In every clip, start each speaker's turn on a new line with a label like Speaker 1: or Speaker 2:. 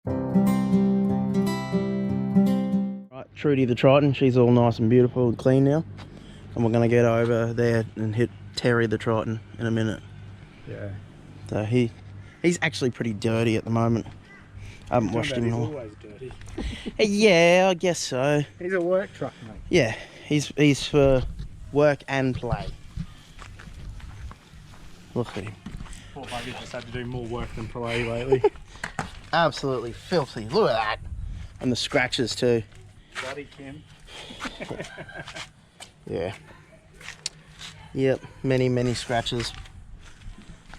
Speaker 1: Right, Trudy the Triton, she's all nice and beautiful and clean now. And we're going to get over there and hit Terry the Triton in a minute.
Speaker 2: Yeah.
Speaker 1: So he's actually pretty dirty at the moment. I haven't washed him in all.
Speaker 2: He's always dirty.
Speaker 1: Yeah, I guess so.
Speaker 2: He's a work truck, mate.
Speaker 1: Yeah, he's for work and play. Look at him.
Speaker 2: Poor buggy just had to do more work than play lately.
Speaker 1: Absolutely filthy. Look at that. And the scratches too.
Speaker 2: Bloody Kim.
Speaker 1: Yeah. Yep, many scratches.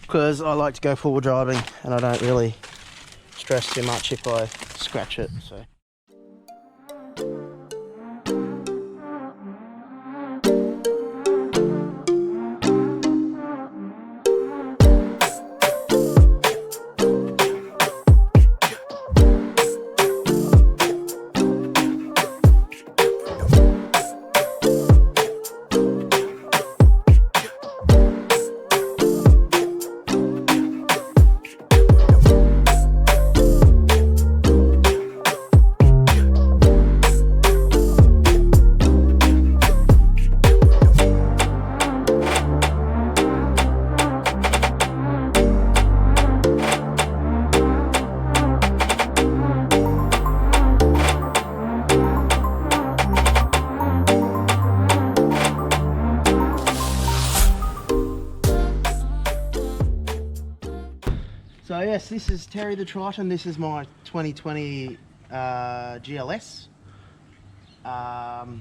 Speaker 1: Because I like to go full driving and I don't really stress too much if I scratch it. So. So yes, this is Terry the Triton. This is my 2020 GLS. Yeah.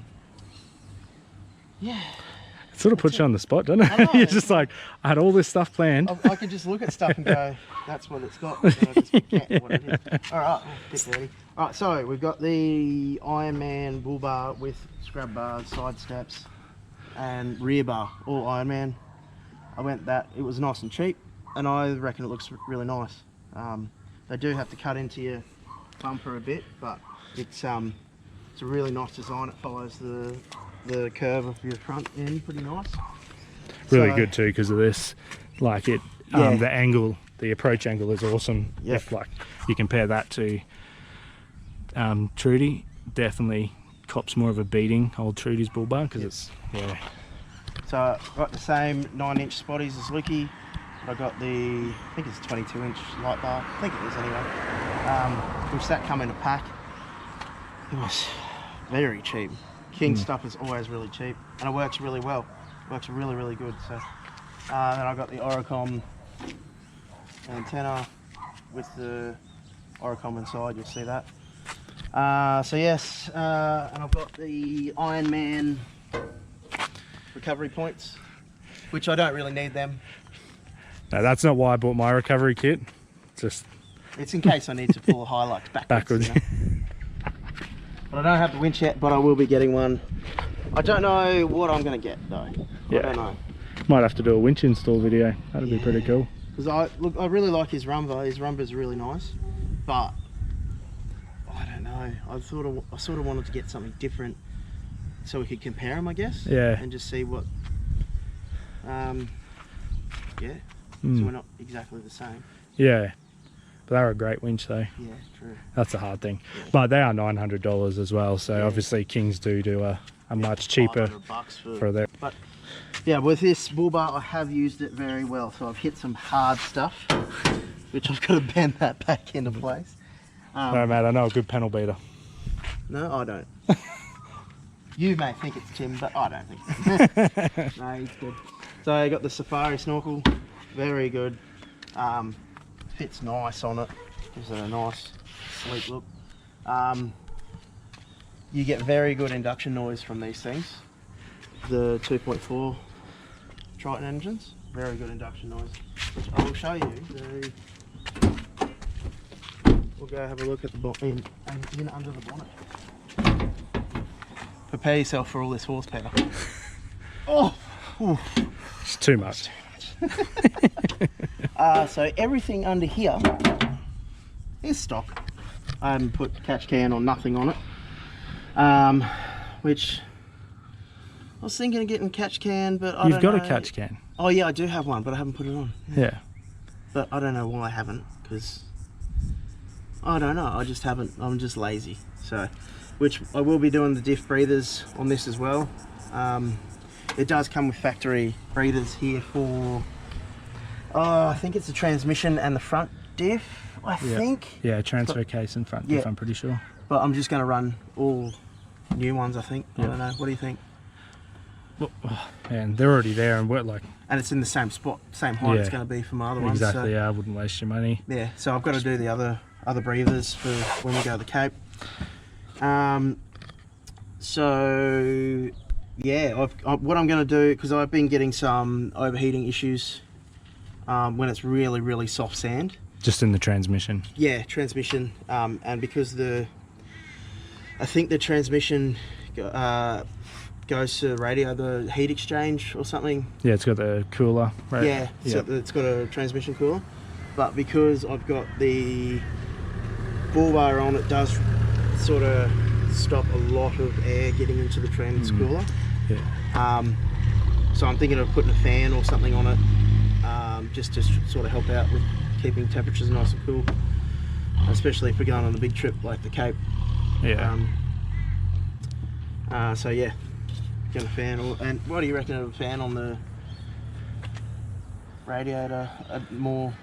Speaker 2: It sort of puts you on the spot, doesn't it? You're just like, I had all this stuff planned.
Speaker 1: I could just look at stuff and go, that's what it's got. And I just forget what it is. All right, get ready. All right, so we've got the Ironman bull bar with scrub bars, side steps, and rear bar, all Ironman. I went that. It was nice and cheap, and I reckon it looks really nice. They do have to cut into your bumper a bit, but it's a really nice design. It follows the curve of your front end pretty nice.
Speaker 2: Really good too because of this. Like it, the angle, the approach angle is awesome.
Speaker 1: Yep.
Speaker 2: If like you compare that to Trudy, definitely cops more of a beating old Trudy's bull bar because it's
Speaker 1: So I've got the same 9-inch spotties as Licky. I got the, I think it's 22-inch light bar. I think it is anyway. Which that come in a pack. It was very cheap. King stuff is always really cheap, and it works really well. It works really good. So then I got the Oricom antenna with the Oricom inside. You'll see that. So yes, and I've got the Ironman recovery points, which I don't really need them.
Speaker 2: No, that's not why I bought my recovery kit.
Speaker 1: It's in case I need to pull a Hilux backwards.
Speaker 2: backwards.
Speaker 1: You know? But I don't have the winch yet, but I will be getting one. I don't know what I'm going to get though.
Speaker 2: Yeah.
Speaker 1: I don't know.
Speaker 2: Might have to do a winch install video. That'd be pretty cool.
Speaker 1: Because I really like his rumba. His rumba's really nice, but I don't know. I sort of wanted to get something different so we could compare them, I guess.
Speaker 2: Yeah.
Speaker 1: And just see what. Yeah. So we're not exactly the same.
Speaker 2: Yeah. But they're a great winch though.
Speaker 1: Yeah, true.
Speaker 2: That's the hard thing.
Speaker 1: Yeah.
Speaker 2: But they are $900 as well. So obviously Kings do a much cheaper for their.
Speaker 1: But yeah, with this bull bar, I have used it very well. So I've hit some hard stuff, which I've got to bend that back into place.
Speaker 2: No, mate, I know a good panel beater.
Speaker 1: No, I don't. You may think it's Tim, but I don't think it's No, he's good. So I got the Safari snorkel, very good. Fits nice on it, gives it a nice sleek look. You get very good induction noise from these things. The 2.4 Triton engines, very good induction noise, which I will show you. We'll go have a look at the bonnet, in under the bonnet. Prepare yourself for all this horsepower. Oh! Oof.
Speaker 2: It's too much.
Speaker 1: So everything under here is stock. I haven't put catch can or nothing on it. Which I was thinking of getting catch can, but I don't know.
Speaker 2: You've got a catch can.
Speaker 1: Oh yeah, I do have one, but I haven't put it on.
Speaker 2: Yeah.
Speaker 1: But I don't know why I haven't, because I don't know. I just haven't. I'm just lazy. So, which I will be doing the diff breathers on this as well. It does come with factory breathers here for. Oh, I think it's the transmission and the front diff. I think.
Speaker 2: Yeah, transfer case and front diff. I'm pretty sure.
Speaker 1: But I'm just going to run all new ones. I think. I don't know. What do you think?
Speaker 2: Well, man, they're already there, and we're like.
Speaker 1: And it's in the same spot, same height it's going to be for my other ones.
Speaker 2: Exactly.
Speaker 1: So,
Speaker 2: I wouldn't waste your money.
Speaker 1: Yeah. So I've got to do the other breathers for when we go to the Cape. So yeah, what I'm going to do, because I've been getting some overheating issues when it's really soft sand.
Speaker 2: Just in the transmission.
Speaker 1: Yeah, transmission, and because I think the transmission goes to the radio, the heat exchange or something.
Speaker 2: Yeah, it's got the cooler. Right?
Speaker 1: Yeah, so it's got a transmission cooler, but because I've got the bull bar on, it does sort of stop a lot of air getting into the trans cooler. Yeah. So I'm thinking of putting a fan or something on it, just to sort of help out with keeping temperatures nice and cool, especially if we're going on a big trip like the Cape.
Speaker 2: Yeah.
Speaker 1: So yeah, get a fan. And what do you reckon of a fan on the radiator? More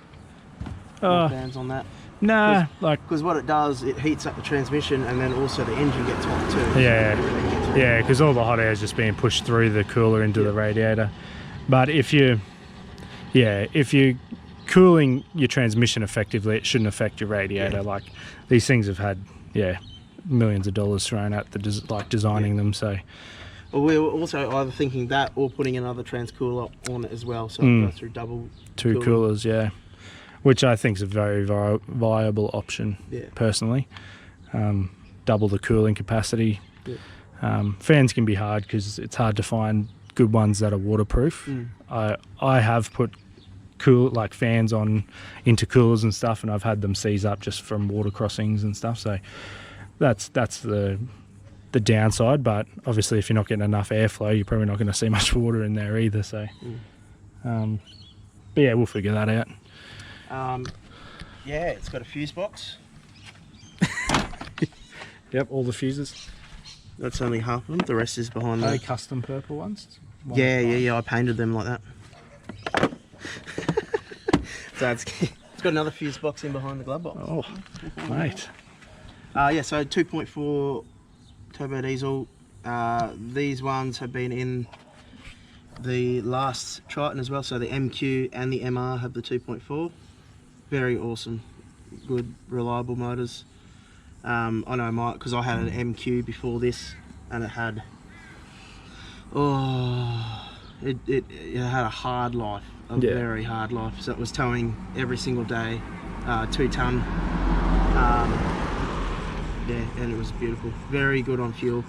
Speaker 1: fans on that?
Speaker 2: Nah,
Speaker 1: because what it does, it heats up the transmission, and then also the engine gets hot too.
Speaker 2: Yeah, because all the hot air is just being pushed through the cooler into the radiator. But if you're cooling your transmission effectively, it shouldn't affect your radiator.
Speaker 1: Yeah.
Speaker 2: Like these things have had millions of dollars thrown at designing them. So.
Speaker 1: Well, we were also either thinking that or putting another trans cooler on it as well, so it goes through double.
Speaker 2: Two coolers, yeah. Which I think is a very viable option, personally. Double the cooling capacity. Yeah. Fans can be hard because it's hard to find good ones that are waterproof. I have put fans on into coolers and stuff, and I've had them seize up just from water crossings and stuff. So that's the downside. But obviously, if you're not getting enough airflow, you're probably not going to see much water in there either. So, but yeah, we'll figure that out.
Speaker 1: Yeah, it's got a fuse box.
Speaker 2: Yep, all the fuses.
Speaker 1: That's only half of them. The rest is behind
Speaker 2: the custom purple ones.
Speaker 1: Yeah. I painted them like that. So it's got another fuse box in behind the glove box.
Speaker 2: Oh, mate.
Speaker 1: Yeah, so 2.4 turbo diesel. These ones have been in the last Triton as well. So the MQ and the MR have the 2.4. Very awesome, good, reliable motors. I know because I had an MQ before this, and it had it had a hard life, very hard life. So it was towing every single day, 2 ton. And it was beautiful. Very good on fuel.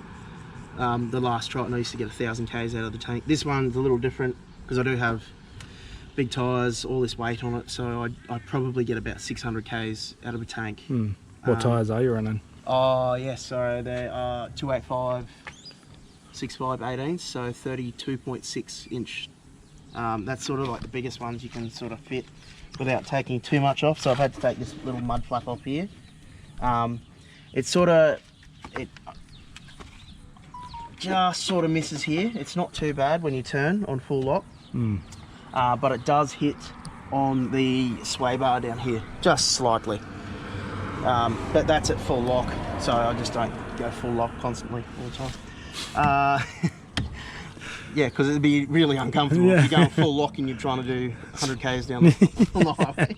Speaker 1: The last Triton I used to get 1,000 k's out of the tank. This one's a little different because I do have big tyres, all this weight on it, so I probably get about 600 k's out of a tank.
Speaker 2: What tyres are you running?
Speaker 1: Oh yeah, so they are 285 65 18s, so 32.6 inch. That's sort of like the biggest ones you can sort of fit without taking too much off. So I've had to take this little mud flap off here. It just sort of misses here. It's not too bad when you turn on full lock. But it does hit on the sway bar down here, just slightly. But that's at full lock, so I just don't go full lock constantly all the time. Yeah, because it'd be really uncomfortable if you're going full lock and you're trying to do 100 k's down the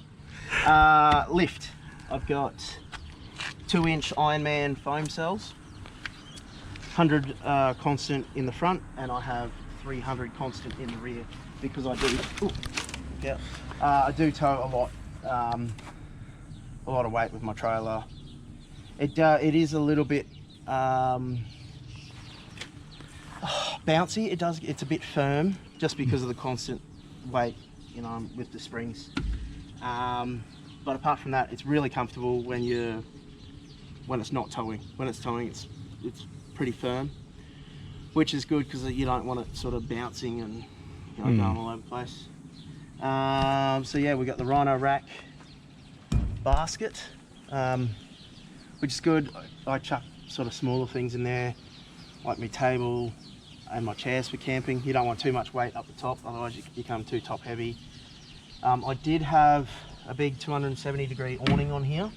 Speaker 1: highway. Lift. I've got 2-inch Ironman foam cells, 100 constant in the front, and I have 300 constant in the rear. Because I do tow a lot of weight with my trailer. It is a little bit bouncy. It's a bit firm just because of the constant weight, with the springs. But apart from that, it's really comfortable when it's not towing. When it's towing, it's pretty firm, which is good because you don't want it sort of bouncing and going all over the place. So yeah, we got the Rhino rack basket. which is good. I chuck sort of smaller things in there, like my table and my chairs for camping. You don't want too much weight up the top, otherwise you can become too top heavy. I did have a big 270-degree awning on here,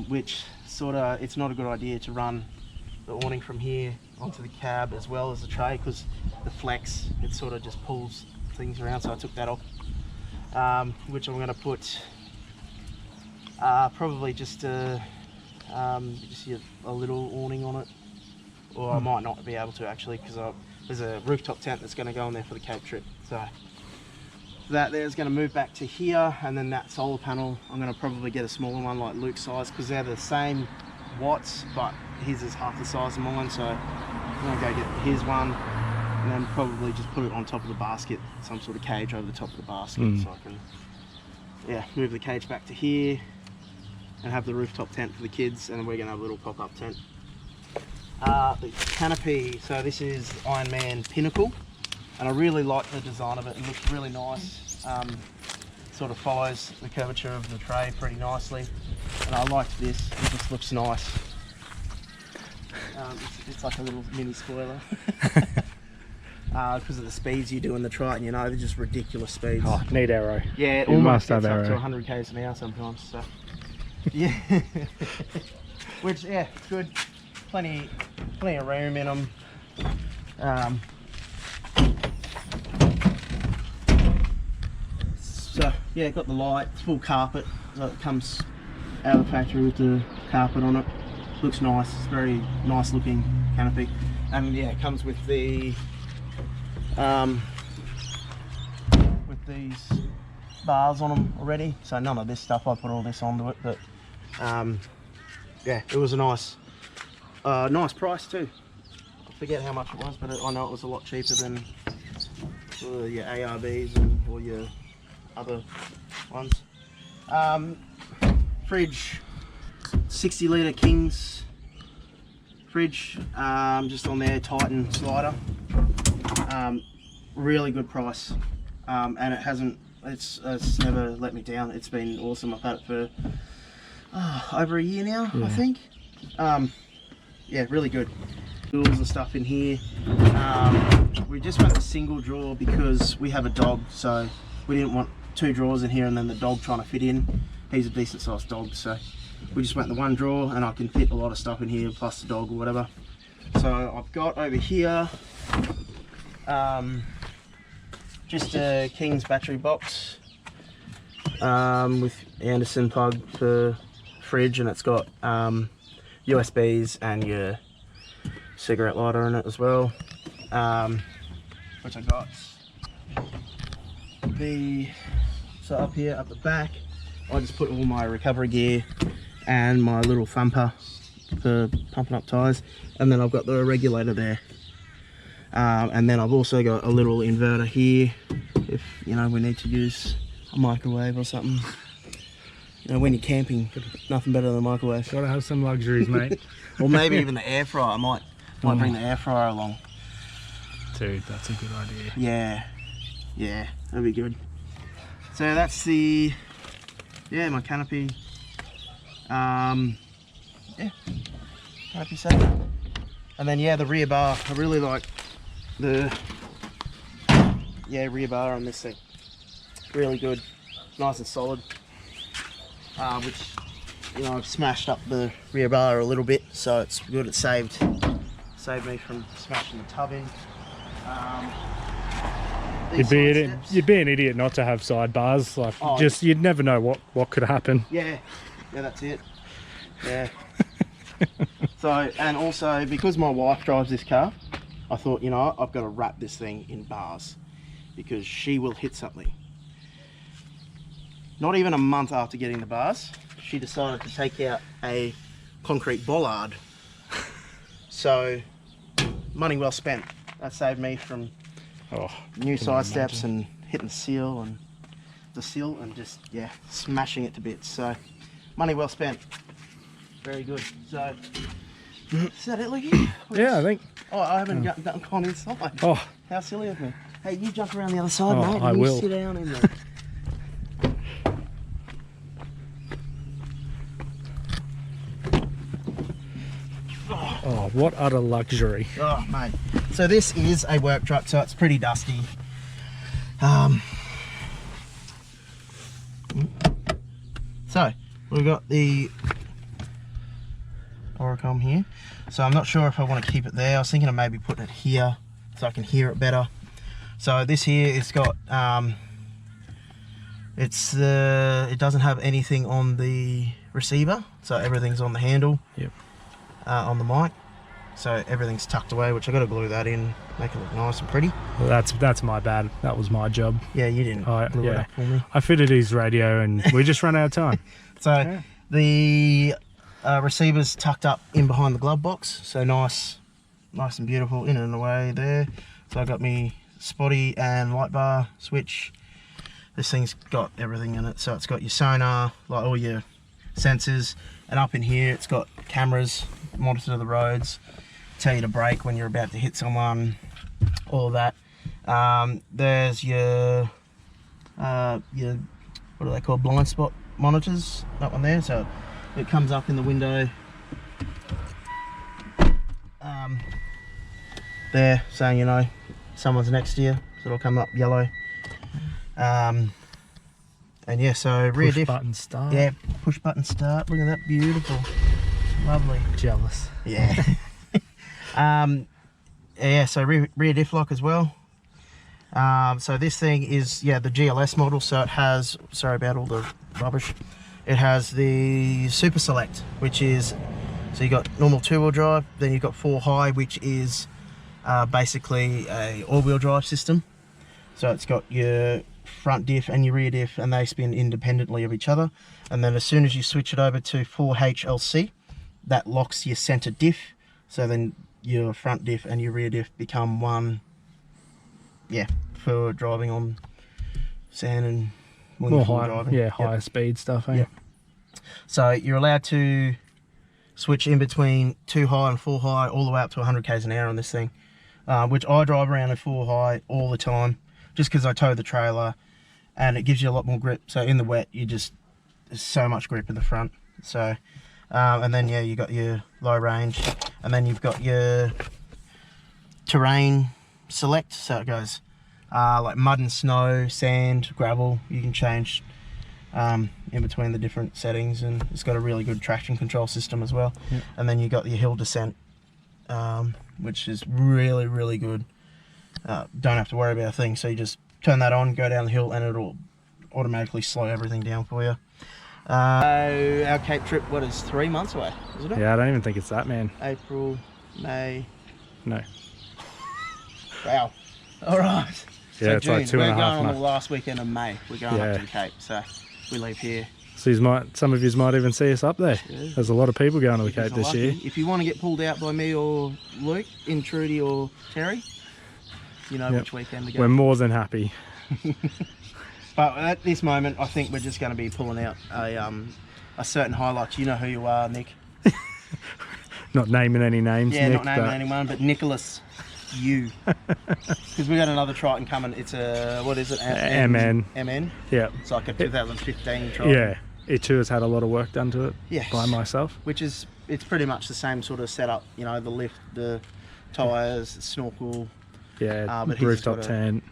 Speaker 1: which sort of, it's not a good idea to run the awning from here onto the cab as well as the tray, because the flex, it sort of just pulls things around, so I took that off, which I'm going to put probably just a little awning on it, or I might not be able to actually, because there's a rooftop tent that's going to go on there for the Cape trip. So that there's going to move back to here, and then that solar panel, I'm going to probably get a smaller one like Luke's size, because they're the same watts, but his is half the size of mine, so I'm going to go get his one, and then probably just put it on top of the basket, some sort of cage over the top of the basket, so I can move the cage back to here and have the rooftop tent for the kids, and then we're going to have a little pop-up tent. The canopy, so this is Iron Man Pinnacle, and I really like the design of it. It looks really nice, sort of follows the curvature of the tray pretty nicely, and I like this. It just looks nice. It's like a little mini spoiler. Because of the speeds you do in the Triton, you know, they're just ridiculous speeds.
Speaker 2: Oh, need arrow.
Speaker 1: Yeah, it almost gets up to 100 k's an hour sometimes, so yeah. Which, yeah, it's good. Plenty of room in them. So yeah, got the light. It's full carpet. So it comes out of the factory with the carpet on it. Looks nice. It's very nice looking canopy, and yeah, it comes with the with these bars on them already. So none of this stuff. I put all this onto it, but yeah, it was a nice price too. I forget how much it was, but I know it was a lot cheaper than your ARBs or your other ones. Fridge, 60 litre King's fridge, just on there, Titan slider. Really good price, and it's never let me down. It's been awesome. I've had it for over a year now, I think. Yeah, really good. Tools and stuff in here. We just went the single drawer because we have a dog, so we didn't want 2 drawers in here and then the dog trying to fit in. He's a decent sized dog, so we just went the 1 drawer, and I can fit a lot of stuff in here plus the dog or whatever. So I've got over here just a King's battery box with Anderson plug for fridge, and it's got USBs and your cigarette lighter in it as well, which I got. So up here at the back, I just put all my recovery gear and my little thumper for pumping up tyres, and then I've got the regulator there, and then I've also got a little inverter here if we need to use a microwave or something. When you're camping, nothing better than a microwave.
Speaker 2: Gotta have some luxuries, mate.
Speaker 1: Or maybe even the air fryer. I might bring the air fryer along.
Speaker 2: Dude, that's a good idea.
Speaker 1: Yeah, that'd be good. So that's my canopy. Canopy set. And then the rear bar. I really like the rear bar on this thing. Really good, nice and solid. Which I've smashed up the rear bar a little bit, so it's good. It saved me from smashing the tub in.
Speaker 2: You'd be an idiot not to have sidebars. Like, you'd never know what could happen.
Speaker 1: Yeah, that's it. Yeah. So, and also because my wife drives this car, I thought, I've got to wrap this thing in bars because she will hit something. Not even a month after getting the bars, she decided to take out a concrete bollard. So, money well spent. That saved me from new side steps and hitting the sill and just smashing it to bits. So, money well spent. Very good. So, is that it, Lucky?
Speaker 2: Yeah, I think.
Speaker 1: Oh, I haven't gone inside.
Speaker 2: Oh,
Speaker 1: how silly of me. Hey, you jump around the other side, mate.
Speaker 2: I will.
Speaker 1: Sit down in there.
Speaker 2: Oh, what utter luxury.
Speaker 1: Oh, mate. So this is a work truck, so it's pretty dusty. So we've got the Oricom here. So I'm not sure if I want to keep it there. I was thinking of maybe putting it here so I can hear it better. So this here, it's got it doesn't have anything on the receiver, so everything's on the handle.
Speaker 2: Yep.
Speaker 1: On the mic, so everything's tucked away, which I got to glue that in, make it look nice and pretty.
Speaker 2: Well, that's my bad. That was my job.
Speaker 1: Yeah, you didn't glue it up for me.
Speaker 2: I fitted his radio and we just ran out of time.
Speaker 1: So the receiver's tucked up in behind the glove box, so nice and beautiful in and away there. So I got me spotty and light bar switch. This thing's got everything in it, so it's got your sonar, like all your sensors, and up in here it's got cameras, monitor the roads, tell you to brake when you're about to hit someone, all of that. There's your what are they called, blind spot monitors, that one there, so it comes up in the window there, saying, you know, someone's next to you, so it'll come up yellow. And yeah, so rear diff.
Speaker 2: Push button start.
Speaker 1: Yeah, push button start. Look at that, beautiful, lovely.
Speaker 2: Jealous.
Speaker 1: Yeah. Yeah, so rear diff lock as well. So this thing is, yeah, the GLS model, so it has, sorry about all the rubbish, it has the Super Select, which is, so you got normal 2-wheel drive, then you've got 4-high, which is basically a all-wheel drive system. So it's got your front diff and your rear diff, and they spin independently of each other. And then as soon as you switch it over to 4HLC, that locks your center diff, so then your front diff and your rear diff become one, yeah, for driving on sand and
Speaker 2: more high, driving. Yeah, higher speed stuff, eh?
Speaker 1: Yep. So you're allowed to switch in between 2-high and 4-high all the way up to 100 k's an hour on this thing, which I drive around in 4-high all the time, just because I tow the trailer, and it gives you a lot more grip. So in the wet, there's so much grip in the front. So, and then yeah, you got your low range, and then you've got your terrain select. So it goes like mud and snow, sand, gravel. You can change in between the different settings, and it's got a really good traction control system as well. Yep. And then you got your hill descent, which is really, really good. Don't have to worry about a thing, so you just turn that on, go down the hill, and it'll automatically slow everything down for you. Our Cape trip, what is 3 months away, isn't it?
Speaker 2: Yeah, I don't even think it's that, man.
Speaker 1: April, May.
Speaker 2: No.
Speaker 1: Wow. All right.
Speaker 2: Yeah, so it's June. Like 2.5 months.
Speaker 1: We're going on the last weekend of May. We're going up to the Cape, so we leave here.
Speaker 2: So some of you might even see us up there. Yeah. There's a lot of people going to the Cape this year.
Speaker 1: If you want to get pulled out by me or Luke, in Trudy or Terry, you know which weekend to go.
Speaker 2: We're more than happy.
Speaker 1: But at this moment, I think we're just going to be pulling out a certain highlight. You know who you are, Nick.
Speaker 2: Not naming any names,
Speaker 1: yeah,
Speaker 2: Nick,
Speaker 1: not naming anyone, but Nicholas, you. Because we got another Triton coming. It's a, what is it?
Speaker 2: MN.
Speaker 1: MN?
Speaker 2: Yeah.
Speaker 1: It's like a 2015 Triton.
Speaker 2: Yeah. It too has had a lot of work done to it.
Speaker 1: Yes.
Speaker 2: By myself.
Speaker 1: Which is, it's pretty much the same sort of setup. You know, the lift, the tyres, the snorkel.
Speaker 2: Yeah, rooftop tent.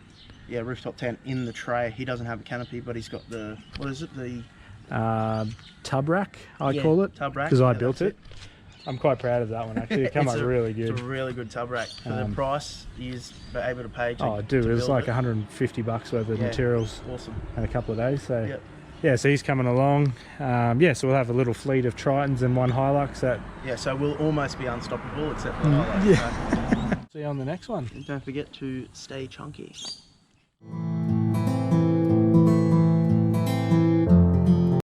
Speaker 1: Yeah, rooftop tent in the tray. He doesn't have a canopy, but he's got the, what is it? The
Speaker 2: tub rack, I call it.
Speaker 1: Tub rack.
Speaker 2: Because I built it. I'm quite proud of that one, actually. It came out really good.
Speaker 1: It's a really good tub rack. For the price he's able to pay
Speaker 2: Oh, dude, it was like $150 worth of materials.
Speaker 1: Awesome.
Speaker 2: In a couple of days. So, yeah, so he's coming along. Yeah, so we'll have a little fleet of Tritons and one Hilux.
Speaker 1: Yeah, so we'll almost be unstoppable except for the Hilux.
Speaker 2: Yeah. So. See you on the next one.
Speaker 1: And don't forget to stay chunky.